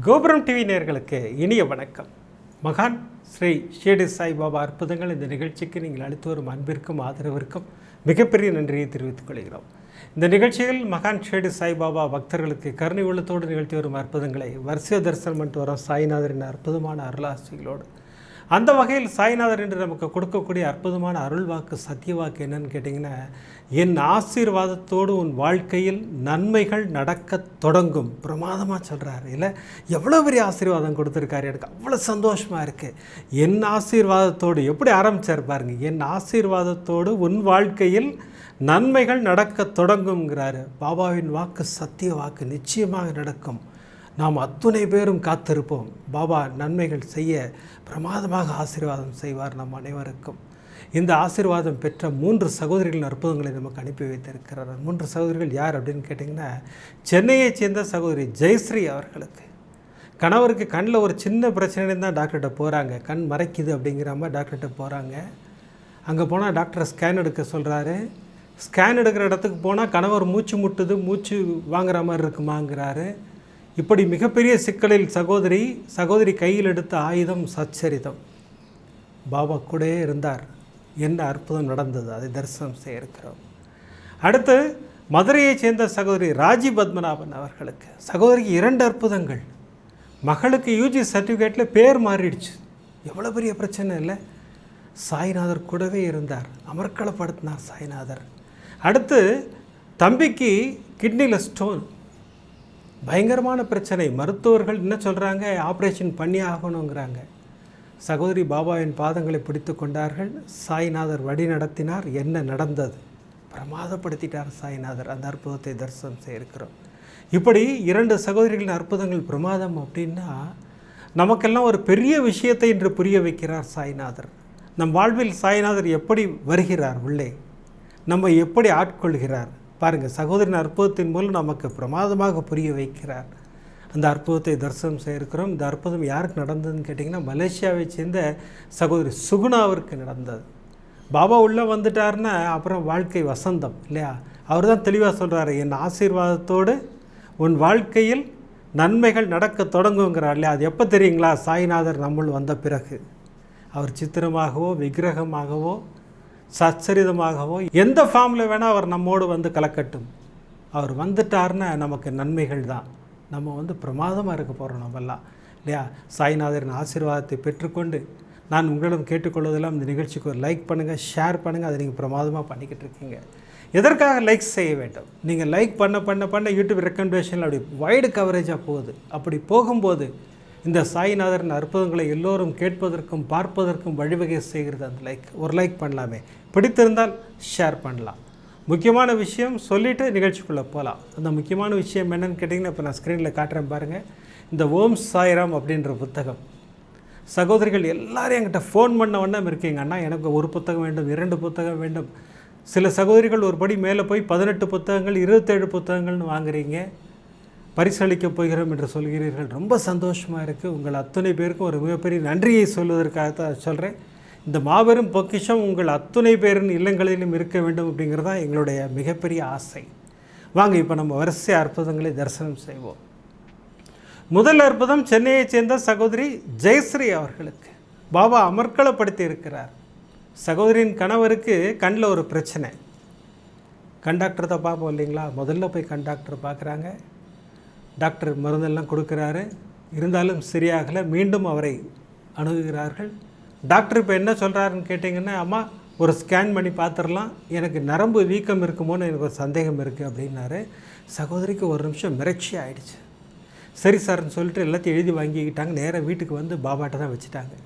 கோபுரம் டிவி நேயர்களுக்கு இனிய வணக்கம். மகான் ஸ்ரீ ஷிரடி சாய்பாபா அற்புதங்கள் இந்த நிகழ்ச்சிக்கு நீங்கள் அளித்து வரும் அன்பிற்கும் ஆதரவிற்கும் மிகப்பெரிய நன்றியை தெரிவித்துக் கொள்கிறோம். இந்த நிகழ்ச்சியில் மகான் ஷிரடி சாய்பாபா பக்தர்களுக்கு கருணை உள்ளத்தோடு நிகழ்த்தி வரும் அற்புதங்களை வரிசை தரிசனம் பண்ணிட்டு வரும் சாய்நாதரின் அற்புதமான அருளாசிகளோடு அந்த வகையில் சாய்நாதர் என்று நமக்கு கொடுக்கக்கூடிய அற்புதமான அருள்வாக்கு சத்தியவாக்கு என்னன்னு கேட்டிங்கன்னா, என் ஆசீர்வாதத்தோடு உன் வாழ்க்கையில் நன்மைகள் நடக்க தொடங்கும். பிரமாதமாக சொல்கிறாரு இல்லை, எவ்வளோ பெரிய ஆசீர்வாதம் கொடுத்துருக்காரு. எனக்கு அவ்வளோ சந்தோஷமாக இருக்குது. என் ஆசீர்வாதத்தோடு எப்படி ஆரம்பித்தார் பாருங்க. என் ஆசீர்வாதத்தோடு உன் வாழ்க்கையில் நன்மைகள் நடக்க தொடங்குங்கிறாரு. பாபாவின் வாக்கு சத்திய வாக்கு, நிச்சயமாக நடக்கும். நாம் அத்துணை பேரும் காத்திருப்போம். பாபா நன்மைகள் செய்ய பிரமாதமாக ஆசீர்வாதம் செய்வார் நம் அனைவருக்கும். இந்த ஆசீர்வாதம் பெற்ற 3 சகோதரிகளின் அற்புதங்களை நமக்கு அனுப்பி வைத்திருக்கிறார். 3 சகோதரிகள் யார் அப்படின்னு கேட்டிங்கன்னா, சென்னையைச் சேர்ந்த சகோதரி ஜெயஸ்ரீ அவர்களுக்கு கணவருக்கு கண்ணில் ஒரு சின்ன பிரச்சனைன்னு தான் டாக்டர்கிட்ட போகிறாங்க. கண் மறைக்குது அப்படிங்கிற மாதிரி டாக்டர்கிட்ட போகிறாங்க. அங்கே போனால் டாக்டர் ஸ்கேன் எடுக்க சொல்கிறாரு. ஸ்கேன் எடுக்கிற இடத்துக்கு போனால் கணவர் மூச்சு முட்டுது, மூச்சு வாங்குற மாதிரி இருக்குமாங்கிறாரு. இப்படி மிகப்பெரிய சிக்கலில் சகோதரி கையில் எடுத்த ஆயுதம் சச்சரிதம். பாபா கூட இருந்தார். என்ன அற்புதம் நடந்தது, அதை தரிசனம் செய்ய இருக்கிறோம். அடுத்து மதுரையைச் சேர்ந்த சகோதரி ராஜி பத்மநாபன் அவர்களுக்கு சகோதரிக்கு 2 அற்புதங்கள். மகளுக்கு யூஜி சர்டிஃபிகேட்டில் பேர் மாறிடுச்சு. எவ்வளோ பெரிய பிரச்சனை இல்லை. சாய்நாதர் கூடவே இருந்தார், அமர்க்களப்படுத்தினார் சாய்நாதர். அடுத்து தம்பிக்கு கிட்னியில் ஸ்டோன், பயங்கரமான பிரச்சனை. மருத்துவர்கள் என்ன சொல்கிறாங்க, ஆப்ரேஷன் பண்ணி ஆகணுங்கிறாங்க. சகோதரி பாபாவின் பாதங்களை பிடித்து கொண்டார்கள். சாய்நாதர் வழி நடத்தினார். என்ன நடந்தது, பிரமாதப்படுத்திட்டார் சாய்நாதர். அந்த அற்புதத்தை தரிசனம் செய்ய இருக்கிறோம். இப்படி 2 சகோதரிகளின் அற்புதங்கள் பிரமாதம் அப்படின்னா, நமக்கெல்லாம் ஒரு பெரிய விஷயத்தை இன்று புரிய வைக்கிறார் சாய்நாதர். நம் வாழ்வில் சாய்நாதர் எப்படி வருகிறார், உள்ளே நம்ம எப்படி ஆட்கொள்கிறார் பாருங்கள். சகோதரின் அற்புதத்தின் மூலம் நமக்கு பிரமாதமாக புரிய வைக்கிறார். அந்த அற்புதத்தை தரிசனம் செய்ய இருக்கிறோம். இந்த அற்புதம் யாருக்கு நடந்ததுன்னு கேட்டிங்கன்னா, மலேசியாவை சேர்ந்த சகோதரி சுகுணாவிற்கு நடந்தது. பாபா உள்ளே வந்துட்டார்னா அப்புறம் வாழ்க்கை வசந்தம் இல்லையா. அவர் தான் தெளிவாக சொல்கிறாரு, என் ஆசீர்வாதத்தோடு உன் வாழ்க்கையில் நன்மைகள் நடக்க தொடங்குங்கிறார் இல்லையா. அது எப்போ தெரியுங்களா, சாய்நாதர் நம்முள் வந்த பிறகு. அவர் சித்திரமாகவோ விக்கிரகமாகவோ சச்சரிதமாகவோ எந்த ஃபார்மில் வேணால் அவர் நம்மோடு வந்து கலக்கட்டும். அவர் வந்துட்டார்னா நமக்கு நன்மைகள் தான். நம்ம பிரமாதமாக இருக்க போகிறோம் நம்மெல்லாம் இல்லையா. சாய்நாதரின் ஆசீர்வாதத்தை பெற்றுக்கொண்டு நான் உங்களிடம் கேட்டுக்கொள்வதெல்லாம் இந்த நிகழ்ச்சிக்கு ஒரு லைக் பண்ணுங்கள், ஷேர் பண்ணுங்கள். அதை நீங்கள் பிரமாதமாக பண்ணிக்கிட்டு இருக்கீங்க. எதற்காக லைக் செய்ய வேண்டும், நீங்கள் லைக் பண்ண யூடியூப் ரெக்கமெண்டேஷனில் அப்படி வைடு கவரேஜாக போகுது. அப்படி போகும்போது இந்த சாய்நாதரின் அற்புதங்களை எல்லோரும் கேட்பதற்கும் பார்ப்பதற்கும் வழிவகை செய்கிறது அந்த லைக். ஒரு லைக் பண்ணலாமே, பிடித்திருந்தால் ஷேர் பண்ணலாம். முக்கியமான விஷயம் சொல்லிவிட்டு நிகழ்ச்சிக்குள்ளே போகலாம். அந்த முக்கியமான விஷயம் என்னென்னு கேட்டிங்கன்னா, இப்போ நான் ஸ்க்ரீனில் காட்டுறேன் பாருங்கள். இந்த ஓம் சாய்ராம் அப்படின்ற புத்தகம். சகோதரிகள் எல்லோரும் என்கிட்ட ஃபோன் பண்ண வண்ணம் இருக்கீங்க, அண்ணா எனக்கு ஒரு புத்தகம் வேண்டும், 2 புத்தகம் வேண்டும். சில சகோதரிகள் ஒரு படி மேலே போய் 18 புத்தகங்கள் 27 புத்தகங்கள்னு வாங்குறீங்க. பரிசளிக்க போகிறோம் என்று சொல்கிறீர்கள். ரொம்ப சந்தோஷமாக இருக்குது. உங்கள் அத்துணை பேருக்கும் ஒரு மிகப்பெரிய நன்றியை சொல்வதற்காக தான் சொல்கிறேன். இந்த மாபெரும் பொக்கிஷம் உங்கள் அத்துணை பேரின் இல்லங்களிலும் இருக்க வேண்டும் அப்படிங்கிறது தான் எங்களுடைய மிகப்பெரிய ஆசை. வாங்க இப்போ நம்ம வரிசை அற்புதங்களை தரிசனம் செய்வோம். முதல் அற்புதம் சென்னையைச் சேர்ந்த சகோதரி ஜெயஸ்ரீ அவர்களுக்கு பாபா அமர்க்களப்படுத்தி இருக்கிறார். சகோதரியின் கணவருக்கு கண்ணில் ஒரு பிரச்சனை. கண்டாக்டர் தான் பார்ப்போம் இல்லைங்களா. முதல்ல போய் கண்டாக்டர் பார்க்குறாங்க. டாக்டர் மருந்தெல்லாம் கொடுக்குறாரு. இருந்தாலும் சரியாகலை. மீண்டும் அவரை அணுகுகிறார்கள். டாக்டர் இப்போ என்ன சொல்கிறாருன்னு கேட்டிங்கன்னா, அம்மா ஒரு ஸ்கேன் பண்ணி பார்த்துடலாம், எனக்கு நரம்பு வீக்கம் இருக்குமோன்னு எனக்கு ஒரு சந்தேகம் இருக்குது அப்படின்னாரு. சகோதரிக்கு ஒரு நிமிஷம் மிரட்சி ஆகிடுச்சு. சரி சார்னு சொல்லிட்டு எல்லாத்தையும் எழுதி வாங்கிக்கிட்டாங்க. நேராக வீட்டுக்கு வந்து பாபாட்ட தான் வச்சுட்டாங்க.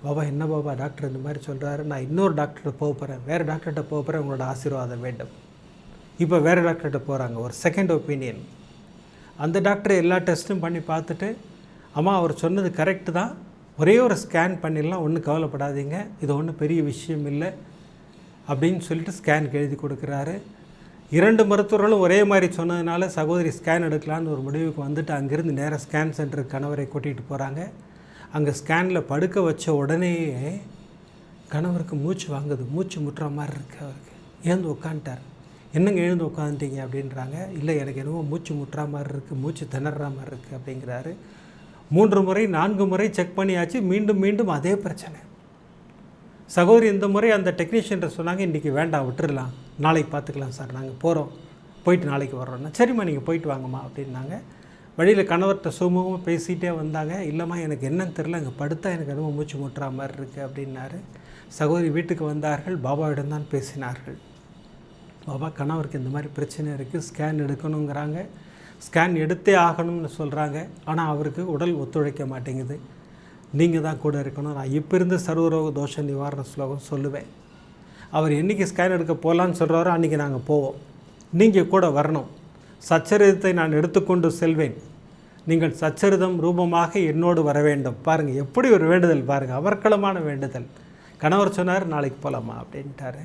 பாபா என்ன பாபா டாக்டர் இந்த மாதிரி சொல்கிறாரு, நான் இன்னொரு டாக்டர்கிட்ட போக போகிறேன், வேறு டாக்டர்கிட்ட போக போகிறேன், உங்களோட ஆசீர்வாதம் வேண்டும். இப்போ வேறு டாக்டர்கிட்ட போகிறாங்க, ஒரு செகண்ட் ஒப்பீனியன். அந்த டாக்டர் எல்லா டெஸ்ட்டும் பண்ணி பார்த்துட்டு, அம்மா அவர் சொன்னது கரெக்டு தான், ஒரே ஒரு ஸ்கேன் பண்ணிடலாம், ஒன்றும் கவலைப்படாதீங்க, இது ஒன்றும் பெரிய விஷயம் இல்லை அப்படின்னு சொல்லிட்டு ஸ்கேனுக்கு எழுதி கொடுக்குறாரு. 2 மருத்துவர்களும் ஒரே மாதிரி சொன்னதுனால சகோதரி ஸ்கேன் எடுக்கலான்னு ஒரு முடிவுக்கு வந்துட்டு அங்கேருந்து நேராக ஸ்கேன் சென்டருக்கு கணவரை கூட்டிகிட்டு போகிறாங்க. அங்கே ஸ்கேனில் படுக்க வச்ச உடனே கணவருக்கு மூச்சு வாங்குது, மூச்சு முட்டுற மாதிரி இருக்குது. அவருக்கு ஏந்து உட்காந்துட்டார். என்னங்க எழுந்து உட்காந்துட்டீங்க அப்படின்றாங்க. இல்லை எனக்கு என்னவோ மூச்சு முட்டுற மாதிரி இருக்குது, மூச்சு திணற மாதிரி இருக்குது அப்படிங்கிறாரு. 3 முறை 4 முறை செக் பண்ணியாச்சு, மீண்டும் மீண்டும் அதே பிரச்சனை. சகோதரி இந்த முறை அந்த டெக்னீஷியன்ட்ட சொன்னாங்க, இன்றைக்கி வேண்டாம் விட்டுடலாம், நாளைக்கு பார்த்துக்கலாம் சார், நாங்கள் போகிறோம், போயிட்டு நாளைக்கு வர்றோன்னா. சரிம்மா நீங்கள் போயிட்டு வாங்கம்மா அப்படின்னாங்க. வழியில் கணவர்கிட்ட சுமூகமாக பேசிகிட்டே வந்தாங்க. இல்லைம்மா எனக்கு என்னன்னு தெரில, அங்கே படுத்தா எனக்கு எதுவும் மூச்சு முட்டுற மாதிரி இருக்குது அப்படின்னாரு. சகோதரி வீட்டுக்கு வந்தார்கள், பாபாவிடம் தான் பேசினார்கள். பாபா கணவருக்கு இந்த மாதிரி பிரச்சனை இருக்குது, ஸ்கேன் எடுக்கணுங்கிறாங்க, ஸ்கேன் எடுத்தே ஆகணும்னு சொல்கிறாங்க, ஆனால் அவருக்கு உடல் ஒத்துழைக்க மாட்டேங்குது, நீங்கள் தான் கூட இருக்கணும். நான் இப்போ இருந்து சர்வரோக தோஷ நிவாரண ஸ்லோகம் சொல்லுவேன். அவர் என்றைக்கு ஸ்கேன் எடுக்க போகலான்னு சொல்கிறாரோ அன்றைக்கி நாங்கள் போவோம், நீங்கள் கூட வரணும். சச்சரிதத்தை நான் எடுத்துக்கொண்டு செல்வேன், நீங்கள் சச்சரிதம் ரூபமாக என்னோடு வர வேண்டும். பாருங்கள் எப்படி ஒரு வேண்டுதல் பாருங்கள், அமர்க்களமான வேண்டுதல். கணவர் சொன்னார் நாளைக்கு போகலாமா அப்படின்ட்டாரு.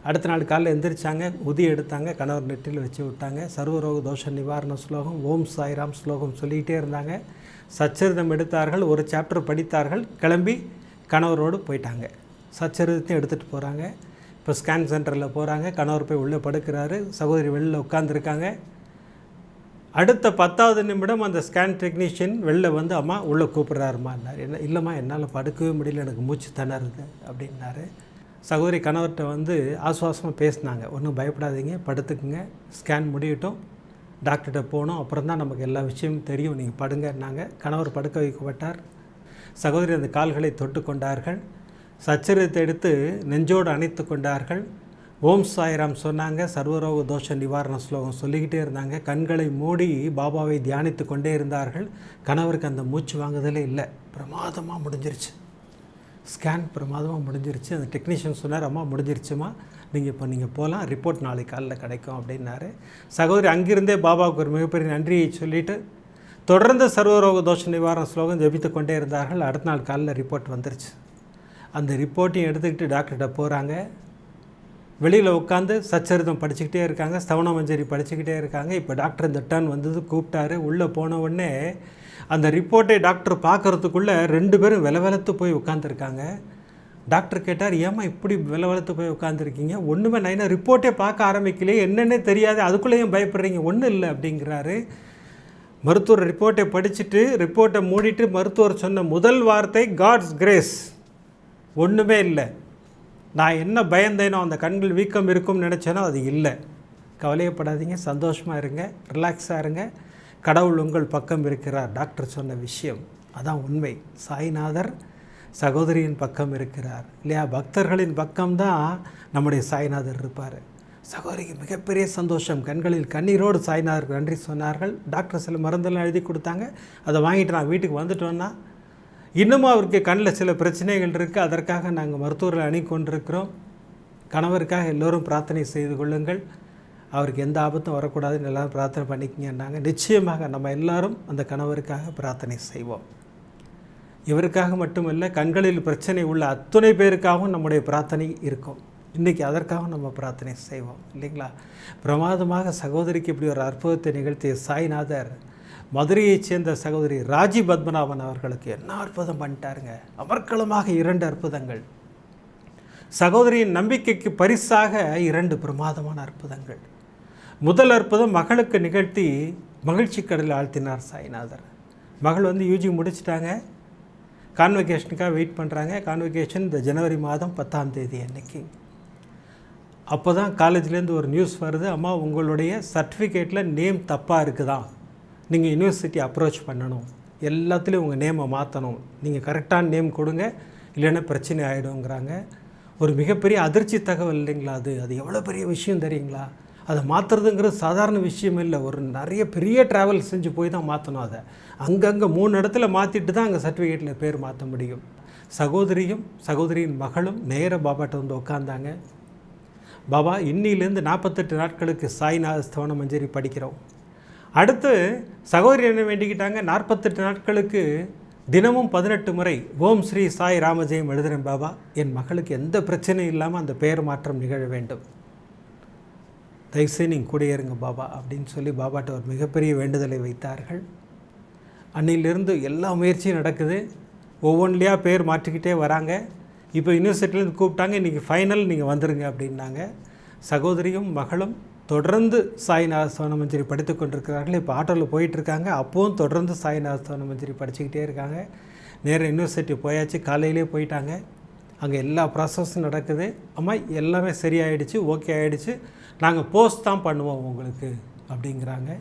அடுத்த நாள் காலையில் எந்திரிச்சாங்க, உதி எடுத்தாங்க, கணவர் நெற்றில் வச்சு விட்டாங்க. சர்வரோக தோஷ நிவாரண ஸ்லோகம், ஓம் சாய்ராம் ஸ்லோகம் சொல்லிகிட்டே இருந்தாங்க. சச்சரிதம் எடுத்தார்கள், ஒரு சாப்டர் படித்தார்கள், கிளம்பி கணவரோடு போயிட்டாங்க. சச்சரிதத்தையும் எடுத்துகிட்டு போகிறாங்க. இப்போ ஸ்கேன் சென்டரில் போகிறாங்க, கணவர் போய் உள்ளே படுக்கிறாரு, சகோதரி வெளியில் உட்காந்துருக்காங்க. அடுத்த 10வது நிமிடம் அந்த ஸ்கேன் டெக்னீஷியன் வெளில வந்து, அம்மா உள்ளே கூப்பிட்றாருமான்னார். என்ன இல்லைம்மா என்னால் படுக்கவே முடியல, எனக்கு மூச்சு திணறுது அப்படின்னாரு. சகோதரி கணவர்கிட்ட வந்து ஆசுவாசமாக பேசினாங்க, ஒன்றும் பயப்படாதீங்க, படுத்துக்குங்க, ஸ்கேன் முடியட்டும், டாக்டர்கிட்ட போகணும், அப்புறம் தான் நமக்கு எல்லா விஷயமும் தெரியும், நீங்கள் படுங்கன்னாங்க. கணவர் படுக்க வைக்கப்பட்டார். சகோதரி அந்த கால்களை தொட்டு கொண்டார்கள், சச்சரித்தை எடுத்து நெஞ்சோடு அணைத்து கொண்டார்கள். ஓம் சாய்ராம் சொன்னாங்க, சர்வரோக தோஷ நிவாரண ஸ்லோகம் சொல்லிக்கிட்டே இருந்தாங்க. கண்களை மூடி பாபாவை தியானித்து கொண்டே இருந்தார்கள். கணவருக்கு அந்த மூச்சு வாங்குதலே இல்லை, பிரமாதமாக முடிஞ்சிருச்சு, ஸ்கேன் பிரமாதமாக முடிஞ்சிருச்சு. அந்த டெக்னீஷியன் சொன்னார், அம்மா முடிஞ்சிருச்சுமா, நீங்கள் போகலாம், ரிப்போர்ட் நாளைக்கு காலையில் கிடைக்கும் அப்படின்னாரு. சகோதரி அங்கிருந்தே பாபாவுக்கு ஒரு மிகப்பெரிய நன்றியை சொல்லிவிட்டு தொடர்ந்து சர்வரோக தோஷ நிவாரண ஸ்லோகம் ஜபித்து கொண்டே இருந்தார்கள். அடுத்த நாள் காலையில் ரிப்போர்ட் வந்துருச்சு. அந்த ரிப்போர்ட்டையும் எடுத்துக்கிட்டு டாக்டர்கிட்ட போகிறாங்க. வெளியில் உட்காந்து சச்சரிதம் படிச்சுக்கிட்டே இருக்காங்க, ஸ்தவன மஞ்சரி படிச்சுக்கிட்டே இருக்காங்க. இப்போ டாக்டர் இந்த டர்ன் வந்தது, கூப்பிட்டாரு. உள்ளே போன உடனே அந்த ரிப்போர்ட்டை டாக்டர் பார்க்குறதுக்குள்ளே 2 பேரும் வெலவெலத்து போய் உட்காந்துருக்காங்க. டாக்டர் கேட்டார், ஏம்மா இப்படி வெலவெலத்து போய் உட்காந்துருக்கீங்க, ஒன்றுமே நான் என்ன ரிப்போர்ட்டே பார்க்க ஆரம்பிக்கலையே, என்னென்னே தெரியாது, அதுக்குள்ளேயும் பயப்படுறீங்க, ஒன்றும் இல்லை அப்படிங்கிறாரு. மருத்துவர் ரிப்போர்ட்டை படிச்சுட்டு ரிப்போர்ட்டை மூடிட்டு மருத்துவர் சொன்ன முதல் வார்த்தை, காட்ஸ் கிரேஸ், ஒன்றுமே இல்லை, நான் என்ன பயந்தேனோ அந்த கண்கள் வீக்கம் இருக்கும்னு நினச்சேனோ அது இல்லை, கவலையப்படாதீங்க, சந்தோஷமாக இருங்க, ரிலாக்ஸாக இருங்க, கடவுள் உங்கள் பக்கம் இருக்கிறார். டாக்டர் சொன்ன விஷயம் அதான் உண்மை. சாய்நாதர் சகோதரியின் பக்கம் இருக்கிறார் இல்லையா, பக்தர்களின் பக்கம்தான் நம்முடைய சாய்நாதர் இருப்பார். சகோதரிக்கு மிகப்பெரிய சந்தோஷம், கண்களில் கண்ணீரோடு சாய்நாதருக்கு நன்றி சொன்னார்கள். டாக்டர் சில மருந்தெல்லாம் எழுதி கொடுத்தாங்க, அதை வாங்கிட்டு நான் வீட்டுக்கு வந்துட்டோன்னா இன்னமும் அவருக்கு கண்ணில் சில பிரச்சனைகள் இருக்குது, அதற்காக நாங்கள் மருத்துவர்களை அணுகொண்டிருக்கிறோம். கணவருக்காக எல்லோரும் பிரார்த்தனை செய்து கொள்ளுங்கள், அவருக்கு எந்த ஆபத்தும் வரக்கூடாதுன்னு எல்லோரும் பிரார்த்தனை பண்ணிக்கிங்கன்னாங்க. நிச்சயமாக நம்ம எல்லாரும் அந்த கணவருக்காக பிரார்த்தனை செய்வோம். இவருக்காக மட்டுமல்ல, கண்களில் பிரச்சனை உள்ள அத்துணை பேருக்காகவும் நம்முடைய பிரார்த்தனை இருக்கும். இன்றைக்கி அதற்காகவும் நம்ம பிரார்த்தனை செய்வோம் இல்லைங்களா. பிரமாதமாக சகோதரிக்கு இப்படி ஒரு அற்புதத்தை நிகழ்த்திய சாய்நாதர் மதுரையைச் சேர்ந்த சகோதரி ராஜி பத்மநாபன் அவர்களுக்கு என்ன அற்புதம் பண்ணிட்டாருங்க. அமர்க்களமாக 2 அற்புதங்கள். சகோதரியின் நம்பிக்கைக்கு பரிசாக 2 பிரமாதமான அற்புதங்கள். முதல் அற்புதம் மகளுக்கு நிகழ்த்தி மகிழ்ச்சி கடலில் ஆழ்த்தினார் சாய்நாதர். மகள் வந்து யூஜி முடிச்சிட்டாங்க, கான்வெகேஷனுக்காக வெயிட் பண்ணுறாங்க. கான்வெகேஷன் இந்த ஜனவரி மாதம் 10ஆம் தேதி அன்னைக்கு. அப்போ தான் காலேஜ்லேருந்து ஒரு நியூஸ் வருது, அம்மா உங்களுடைய சர்டிஃபிகேட்டில் நேம் தப்பாக இருக்குதா, நீங்கள் யூனிவர்சிட்டி அப்ரோச் பண்ணணும், எல்லாத்துலேயும் உங்கள் நேமை மாற்றணும், நீங்கள் கரெக்டான நேம் கொடுங்க, இல்லைன்னா பிரச்சனை ஆகிடுங்கிறாங்க. ஒரு மிகப்பெரிய அதிர்ச்சி தகவல் இல்லைங்களா அது. அது எவ்வளோ பெரிய விஷயம் தெரியுங்களா. அதை மாற்றுறதுங்கிறது சாதாரண விஷயம் இல்லை. ஒரு நிறைய பெரிய ட்ராவல் செஞ்சு போய் தான் மாற்றணும். அதை அங்கங்கே 3 இடத்துல மாற்றிட்டு தான் அங்கே சர்டிஃபிகேட்டில் பேர் மாற்ற முடியும். சகோதரியும் சகோதரியின் மகளும் நேர பாபாட்ட வந்து உட்காந்தாங்க. பாபா இன்னிலேருந்து 48 நாட்களுக்கு சாய்நாத ஸ்தவன மஞ்சரி படிக்கிறோம். அடுத்து சகோதரி என்ன வேண்டிக்கிட்டாங்க, 48 நாட்களுக்கு தினமும் 18 முறை ஓம் ஸ்ரீ சாய் ராமஜெயம் எழுதுகிறேன் பாபா, என் மகளுக்கு எந்த பிரச்சனையும் இல்லாமல் அந்த பெயர் மாற்றம் நிகழ வேண்டும், தயவுசெய்து நீங்கள் கூடியிருங்க பாபா அப்படின்னு சொல்லி பாபாட்ட ஒரு மிகப்பெரிய வேண்டுதலை வைத்தார்கள். அன்னிலிருந்து எல்லா முயற்சியும் நடக்குது, ஒவ்வொன்றிலையாக பேர் மாற்றிக்கிட்டே வராங்க. இப்போ யூனிவர்சிட்டிலேருந்து கூப்பிட்டாங்க, இன்றைக்கி ஃபைனல் நீங்கள் வந்துடுங்க அப்படின்னாங்க. சகோதரியும் மகளும் தொடர்ந்து சாய்நாத ஸ்வர்ணமஞ்சரி படித்து கொண்டிருக்கிறார்கள். இப்போ ஆட்டோவில் போயிட்டுருக்காங்க. அப்போவும் தொடர்ந்து சாய்நாத ஸ்வர்ணமஞ்சரி படிச்சுக்கிட்டே இருக்காங்க. நேராக யூனிவர்சிட்டி போயாச்சு, காலையிலே போயிட்டாங்க. அங்கே எல்லா ப்ராசஸும் நடக்குது. அம்மா எல்லாமே சரியாயிடுச்சு, ஓகே ஆகிடுச்சு, நாங்கள் போஸ்ட் தான் பண்ணுவோம் உங்களுக்கு அப்படிங்கிறாங்க.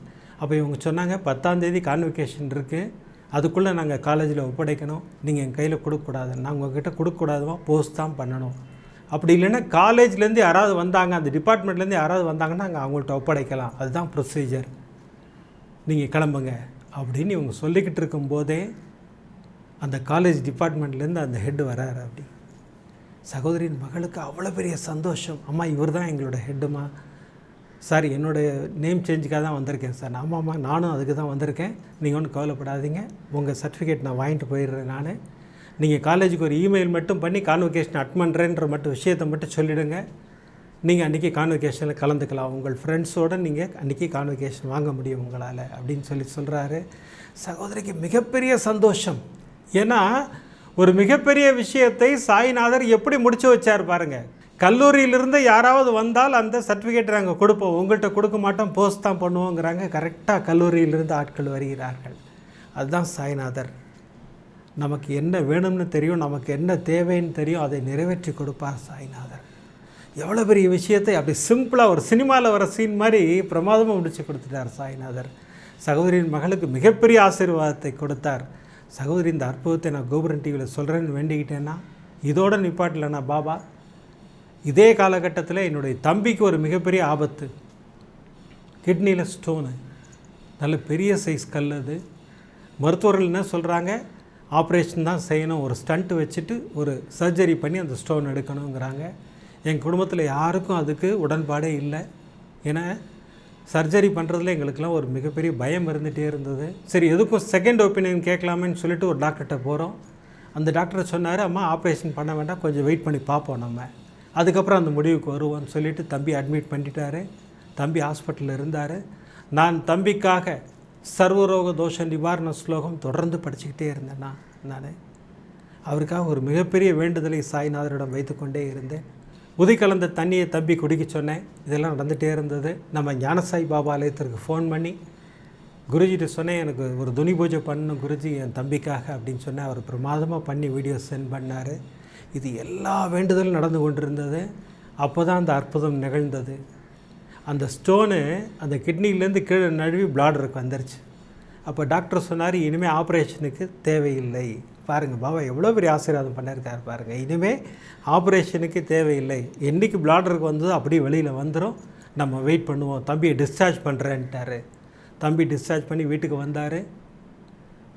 அப்போ இவங்க சொன்னாங்க 10ஆம் தேதி கான்வெகேஷன் இருக்குது, அதுக்குள்ளே நாங்கள் காலேஜில் ஒப்படைக்கணும், நீங்கள் எங்கள் கையில் கொடுக்கக்கூடாது, நாங்கள் உங்கள்கிட்ட கொடுக்கக்கூடாதுமா, போஸ்ட் தான் பண்ணணும். அப்படி இல்லைன்னா காலேஜ்லேருந்து யாராவது வந்தாங்க, அந்த டிபார்ட்மெண்ட்லேருந்து யாராவது வந்தாங்கன்னா நாங்கள் அவங்கள்ட்ட ஒப்படைக்கலாம், அதுதான் ப்ரொசீஜர், நீங்கள் கிளம்புங்க அப்படின்னு இவங்க சொல்லிக்கிட்டு இருக்கும்போதே அந்த காலேஜ் டிபார்ட்மெண்ட்லேருந்து அந்த ஹெட்டு வராரு. அப்படி சகோதரியின் மகளுக்கு அவ்வளோ பெரிய சந்தோஷம். அம்மா இவர் தான் எங்களோட ஹெட்டுமா, சார் என்னோடய நேம் சேஞ்சுக்காக தான் வந்திருக்கேன் சார். ஆமாம்மா நானும் அதுக்கு தான் வந்திருக்கேன், நீங்கள் ஒன்றும் கவலைப்படாதீங்க, உங்கள் சர்டிஃபிகேட் நான் வாங்கிட்டு போயிடுறேன். நீங்கள் காலேஜுக்கு ஒரு இமெயில் மட்டும் பண்ணி கான்வெகேஷன் அட் பண்ணுறேன்ற விஷயத்தை மட்டும் சொல்லிவிடுங்க, நீங்கள் அன்றைக்கி கான்வெகேஷனில் கலந்துக்கலாம், உங்கள் ஃப்ரெண்ட்ஸோடு நீங்கள் அன்றைக்கி கான்வெகேஷன் வாங்க முடியும் உங்களால் அப்படின்னு சொல்கிறாரு. சகோதரிக்கு மிகப்பெரிய சந்தோஷம். ஏன்னா ஒரு மிகப்பெரிய விஷயத்தை சாய்நாதர் எப்படி முடிச்சு வச்சார் பாருங்கள். கல்லூரியிலிருந்து யாராவது வந்தால் அந்த சர்டிஃபிகேட் நாங்கள் கொடுப்போம், உங்கள்கிட்ட கொடுக்க மாட்டோம், போஸ்ட் தான் பண்ணுவோங்கிறாங்க. கரெக்டாக கல்லூரியிலிருந்து ஆட்கள் வருகிறார்கள். அதுதான் சாய்நாதர். நமக்கு என்ன வேணும்னு தெரியும், நமக்கு என்ன தேவைன்னு தெரியும், அதை நிறைவேற்றி கொடுப்பார் சாய்நாதர். எவ்வளோ பெரிய விஷயத்தை அப்படி சிம்பிளாக ஒரு சினிமாவில் வர சீன் மாதிரி பிரமாதமாக முடிச்சு கொடுத்துட்டார் சாய்நாதர். சகோதரியின் மகளுக்கு மிகப்பெரிய ஆசீர்வாதத்தை கொடுத்தார். சகோதரி இந்த அற்புதத்தை நான் கோபுரம் டிவியில் சொல்கிறேன்னு வேண்டிக்கிட்டேன்னா இதோட நிப்பாட்டலைண்ணா பாபா. இதே காலகட்டத்தில் என்னுடைய தம்பிக்கு ஒரு மிகப்பெரிய ஆபத்து, கிட்னியில் ஸ்டோனு, நல்ல பெரிய சைஸ் கல். அது மருத்துவர்கள் என்ன சொல்கிறாங்க, ஆப்ரேஷன் தான் செய்யணும், ஒரு ஸ்டண்ட்டு வச்சுட்டு ஒரு சர்ஜரி பண்ணி அந்த ஸ்டோன் எடுக்கணுங்கிறாங்க. என் குடும்பத்தில் யாருக்கும் அதுக்கு உடன்பாடே இல்லை. ஏன்னா சர்ஜரி பண்ணுறதுல எங்களுக்கெல்லாம் ஒரு மிகப்பெரிய பயம் இருந்துகிட்டே இருந்தது. சரி எதுக்கும் செகண்ட் ஒப்பீனியன் கேட்கலாமேன்னு சொல்லிட்டு ஒரு டாக்டர்கிட்ட போகிறோம். அந்த டாக்டர் சொன்னார், அம்மா ஆப்ரேஷன் பண்ண வேண்டாம், கொஞ்சம் வெயிட் பண்ணி பார்ப்போம், நம்ம அதுக்கப்புறம் அந்த முடிவுக்கு வருவோம்னு சொல்லிவிட்டு தம்பி அட்மிட் பண்ணிட்டார். தம்பி ஹாஸ்பிட்டலில் இருந்தார். நான் தம்பிக்காக சர்வரோக தோஷ நிவாரண ஸ்லோகம் தொடர்ந்து படிச்சுக்கிட்டே இருந்தேன். நான் அவருக்காக ஒரு மிகப்பெரிய வேண்டுதலை சாய்நாதரிடம் வைத்து கொண்டே இருந்தேன். உதி கலந்த தண்ணியை தம்பி குடிக்க சொன்னேன். இதெல்லாம் நடந்துகிட்டே இருந்தது. நம்ம ஞானசாய் பாபா ஆலயத்திற்கு ஃபோன் பண்ணி குருஜிட்ட சொன்னேன், எனக்கு ஒரு துணி பூஜை பண்ணணும் குருஜி என் தம்பிக்காக அப்படின்னு சொன்னேன். அவர் பிரமாதமாக பண்ணி வீடியோ சென்ட் பண்ணார். இது எல்லா வேண்டுதலும் நடந்து கொண்டிருந்தது. அப்போ தான் அந்த அற்புதம் நிகழ்ந்தது. அந்த ஸ்டோனு அந்த கிட்னிலேருந்து கீழே நழுவி பிளாடருக்கு வந்துருச்சு. அப்போ டாக்டர் சொன்னார், இனிமேல் ஆப்ரேஷனுக்கு தேவையில்லை. பாருங்கள் பாபா எவ்வளோ பெரிய ஆசீர்வாதம் பண்ணியிருக்காரு பாருங்கள். இனிமேல் ஆப்ரேஷனுக்கு தேவையில்லை, என்றைக்கு பிளாடருக்கு வந்ததோ அப்படியே வெளியில் வந்துடும், நம்ம வெயிட் பண்ணுவோம், தம்பியை டிஸ்சார்ஜ் பண்ணுறேன்ட்டார். தம்பி டிஸ்சார்ஜ் பண்ணி வீட்டுக்கு வந்தார்.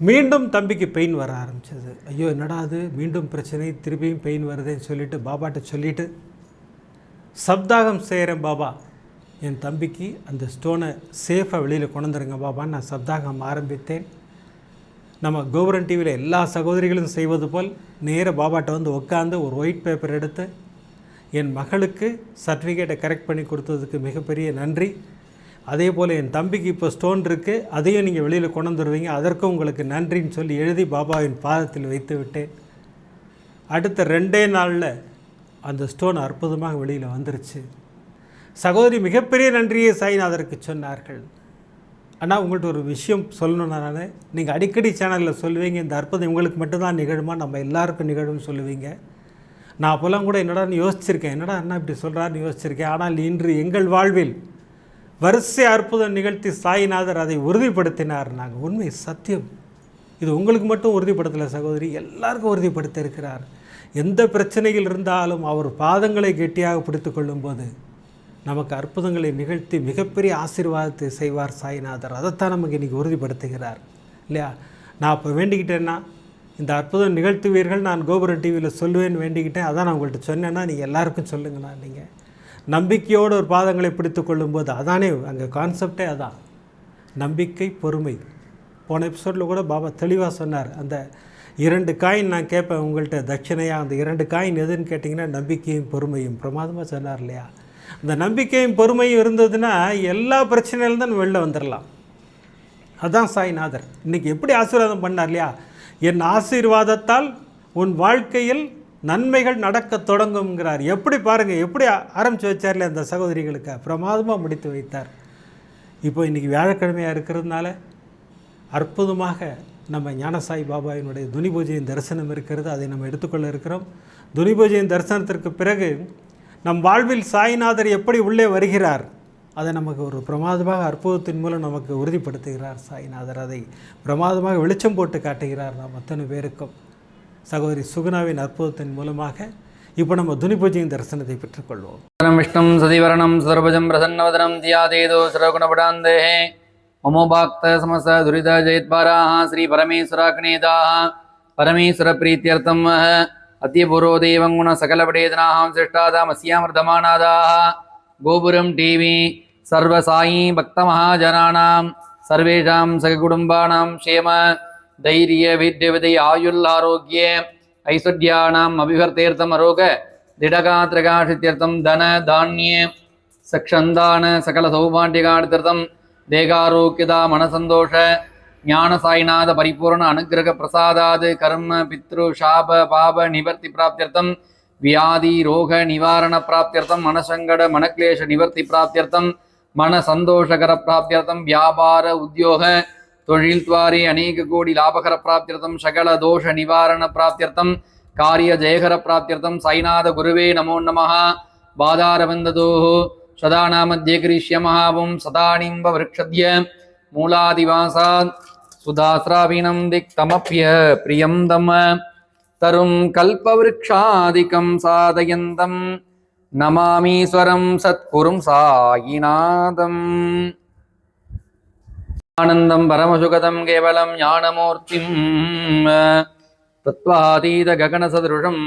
மீண்டும் தம்பிக்கு பெயின் வர ஆரம்பிச்சது. ஐயோ என்னடா அது மீண்டும் பிரச்சனை, திருப்பியும் பெயின் வருதுன்னு சொல்லிவிட்டு பாபாட்ட சொல்லிவிட்டு சப்தாகம் செய்கிறேன் பாபா, என் தம்பிக்கு அந்த ஸ்டோனை சேஃபாக வெளியில் கொண்டுருங்க பாபான்னு நான் சப்தாகம் ஆரம்பித்தேன். நம்ம கோபுரம் டிவியில் எல்லா சகோதரிகளும் செய்வது போல் நேராக பாபாட்ட வந்து உட்காந்து ஒரு ஒயிட் பேப்பர் எடுத்து என் மகளுக்கு சர்டிஃபிகேட்டை கரெக்ட் பண்ணி கொடுத்ததுக்கு மிகப்பெரிய நன்றி. அதே போல் என் தம்பிக்கு இப்போ ஸ்டோன் இருக்குது, அதையும் நீங்கள் வெளியில் கொண்டு வந்துடுவீங்க, அதற்கும் உங்களுக்கு நன்றின்னு சொல்லி எழுதி பாபாவின் பாதத்தில் வைத்து விட்டேன். அடுத்த 2 நாளில் அந்த ஸ்டோன் அற்புதமாக வெளியில் வந்துருச்சு. சகோதரி மிகப்பெரிய நன்றியை சாய்நாதருக்கு சொன்னார்கள். ஆனால் உங்கள்கிட்ட ஒரு விஷயம் சொல்லணும், நான் நீங்கள் அடிக்கடி சேனலில் சொல்லுவீங்க, இந்த அற்புதம் உங்களுக்கு மட்டும்தான் நிகழுமா, நம்ம எல்லாருக்கும் நிகழும்னு சொல்லுவீங்க. நான் அப்போல்லாம் கூட என்னடான்னு யோசிச்சிருக்கேன், என்னடா அண்ணா இப்படி சொல்கிறாருன்னு யோசிச்சிருக்கேன். ஆனால் இன்று எங்கள் வாழ்வில் வரிசை அற்புதம் நிகழ்த்தி சாய்நாதர் அதை உறுதிப்படுத்தினார். நாங்கள் உண்மை சத்தியம், இது உங்களுக்கு மட்டும் உறுதிப்படுத்தலை சகோதரி, எல்லாருக்கும் உறுதிப்படுத்த இருக்கிறார். எந்த பிரச்சனையில் இருந்தாலும் அவர் பாதங்களை கெட்டியாக பிடித்து கொள்ளும்போது நமக்கு அற்புதங்களை நிகழ்த்தி மிகப்பெரிய ஆசீர்வாதத்தை செய்வார் சாய்நாதர். அதைத்தான் நமக்கு இன்றைக்கி உறுதிப்படுத்துகிறார் இல்லையா. நான் அப்போ வேண்டிக்கிட்டேன்னா இந்த அற்புதம் நிகழ்த்துவீர்கள், நான் கோபுரம் டிவியில் சொல்லுவேன்னு வேண்டிக்கிட்டேன். அதான் நான் உங்கள்கிட்ட சொன்னேன்னா நீங்கள் எல்லாருக்கும் சொல்லுங்கண்ணா. நீங்கள் நம்பிக்கையோடு ஒரு பாதங்களை பிடித்து கொள்ளும்போது அதானே அங்கே கான்செப்டே அதான், நம்பிக்கை பொறுமை. போன எபிசோடில் கூட பாபா தெளிவாக சொன்னார், அந்த 2 காயின் நான் கேட்பேன் உங்கள்கிட்ட தட்சிணையாக, அந்த 2 காயின் எதுன்னு கேட்டிங்கன்னா நம்பிக்கையும் பொறுமையும். பிரமாதமாக சொன்னார் இல்லையா. அந்த நம்பிக்கையும் பொறுமையும் இருந்ததுன்னா எல்லா பிரச்சனையிலும் தான் வெளில வந்துடலாம். அதுதான் சாய்நாதர் இன்றைக்கி எப்படி ஆசீர்வாதம் பண்ணார் இல்லையா. என் ஆசீர்வாதத்தால் உன் வாழ்க்கையில் நன்மைகள் நடக்க தொடங்குங்கிறார். எப்படி பாருங்கள், எப்படி ஆரம்பித்து வச்சார்ல அந்த சகோதரிகளுக்கு பிரமாதமாக முடித்து வைத்தார். இப்போ இன்றைக்கி வியாழக்கிழமையாக இருக்கிறதுனால அற்புதமாக நம்ம ஞானசாய் பாபாவினுடைய துனி பூஜையின் தரிசனம் இருக்கிறது. அதை நம்ம எடுத்துக்கொள்ள இருக்கிறோம். துனி பூஜையின் தரிசனத்திற்கு பிறகு நம் வாழ்வில் சாய்நாதர் எப்படி உள்ளே வருகிறார் அதை நமக்கு ஒரு பிரமாதமாக அற்புதத்தின் மூலம் நமக்கு உறுதிப்படுத்துகிறார் சாய்நாதர். அதை பிரமாதமாக வெளிச்சம் போட்டு காட்டுகிறார் நாம் அத்தனை பேருக்கும். சகோதரி சுகுணாவின் அற்புதத்தின் மூலமாக இப்போ நம்ம துனி பூஜையின் தரிசனத்தை பெற்றுக்கொள்வோம். விஷ்ணும் சதிவரணம் சர்வஜம் பிரசன்னவதனம் தியாதேதோ சரகுணபடாந்தே மமோபாக்த சமச துரித ஜெயத்பாராः ஸ்ரீ பரமேஸ்வராக்னேதாः பரமேஸ்வர பிரீத்தியர்த்தம் அத்தியபூர்வ தெய்வம் குண சகலபடேதனாம் சிருஷ்டாதாமஸ்யாமிர்தமானாதாः கோபுரம் டிவி சர்வசாயி பக்த மகாஜனானாம் சர்வேஷாம் சககுடும்பானாம் க்ஷேம தைரிய வீர்யவிதை ஆயுள் ஆரோக்கிய ஐஸ்வர்யானாம் அபிவர்த்தேர்த்தம் அரோக திடகாத்ரகாஷித்யர்த்தம் தன தானிய சக்ஷந்தான சகல சௌபாண்டிகார்த்தம் தேகாரோக்கியதா மனசந்தோஷ ஞான சாய்நாத பரிபூர்ண அனுகிரக பிரசாதாது கர்ம பித்ரு சாப பாப நிவர்த்தி பிராப்தியர்த்தம் வியாதி ரோக நிவாரண பிராப்தியர்த்தம் மனசங்கட மனக்லேஷ நிவர்த்தி பிராப்தியர்த்தம் மன சந்தோஷகர பிராப்தியர்த்தம் வியாபார உத்தியோக தொழில் துவாரி அநேக கோடி லாபகர பிராப்தியர்த்தம் சகல தோஷ நிவாரண பிராப்தியர்த்தம் காரிய ஜெயகர பிராப்தியர்த்தம் சாய்நாத குருவே நமோ நமः. பாதாரவந்ததோ சதாநாமத்யே கிரீஷ்யமஹாவும் சதானிம்ப விருக்ஷத்ய மூலாதிவாசாத் சுதாஸ்ராவினம் திக்தமப்ய பிரியம் தம தரும் கல்பவிருக்ஷாதிகம் சாதயந்தம் நமாமீஸ்வரம் சத்குரும் சாயிநாதம். ஆனந்தம் பரமசுகதம் கேவலம் ஞானமூர்த்திம் தத்வாதீத ககனசதுருஷம்